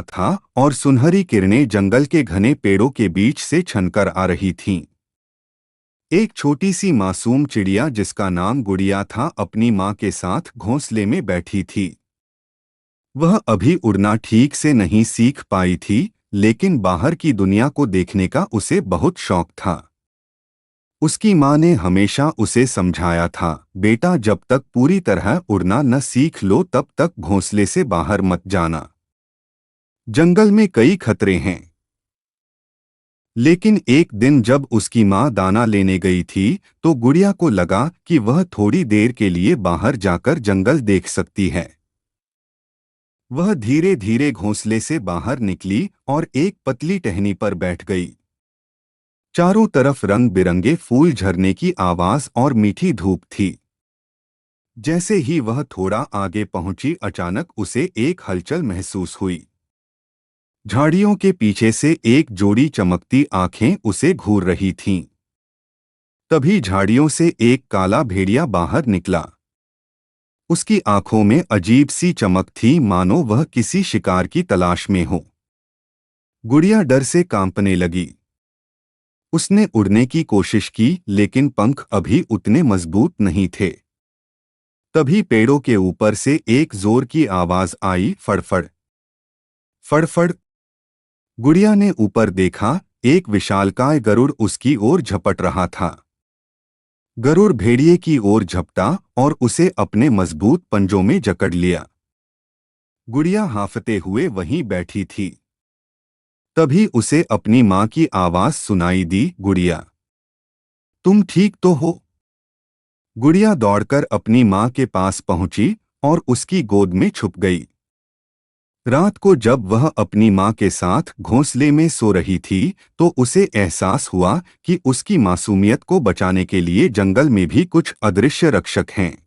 था और सुनहरी किरणें जंगल के घने पेड़ों के बीच से छनकर आ रही थीं। एक छोटी सी मासूम चिड़िया जिसका नाम गुड़िया था अपनी माँ के साथ घोंसले में बैठी थी। वह अभी उड़ना ठीक से नहीं सीख पाई थी, लेकिन बाहर की दुनिया को देखने का उसे बहुत शौक था। उसकी माँ ने हमेशा उसे समझाया था, बेटा जब तक पूरी तरह उड़ना न सीख लो तब तक घोंसले से बाहर मत जाना। जंगल में कई खतरे हैं। लेकिन एक दिन जब उसकी माँ दाना लेने गई थी तो गुड़िया को लगा कि वह थोड़ी देर के लिए बाहर जाकर जंगल देख सकती है। वह धीरे धीरे घोंसले से बाहर निकली और एक पतली टहनी पर बैठ गई। चारों तरफ रंग बिरंगे फूल झरने की आवाज और मीठी धूप थी। जैसे ही वह थोड़ा आगे पहुंची अचानक उसे एक हलचल महसूस हुई। झाड़ियों के पीछे से एक जोड़ी चमकती आंखें उसे घूर रही थीं। तभी झाड़ियों से एक काला भेड़िया बाहर निकला। उसकी आंखों में अजीब सी चमक थी, मानो वह किसी शिकार की तलाश में हो। गुड़िया डर से कांपने लगी। उसने उड़ने की कोशिश की, लेकिन पंख अभी उतने मजबूत नहीं थे। तभी पेड़ों के ऊपर से एक जोर की आवाज आई, फड़फड़ फड़फड़। गुड़िया ने ऊपर देखा, एक विशालकाय गरुड़ उसकी ओर झपट रहा था। गरुड़ भेड़िए की ओर झपटा और उसे अपने मजबूत पंजों में जकड़ लिया। गुड़िया हांफते हुए वहीं बैठी थी। तभी उसे अपनी माँ की आवाज सुनाई दी, गुड़िया तुम ठीक तो हो? गुड़िया दौड़कर अपनी माँ के पास पहुंची और उसकी गोद में छुप गई। रात को जब वह अपनी माँ के साथ घोंसले में सो रही थी तो उसे एहसास हुआ कि उसकी मासूमियत को बचाने के लिए जंगल में भी कुछ अदृश्य रक्षक हैं।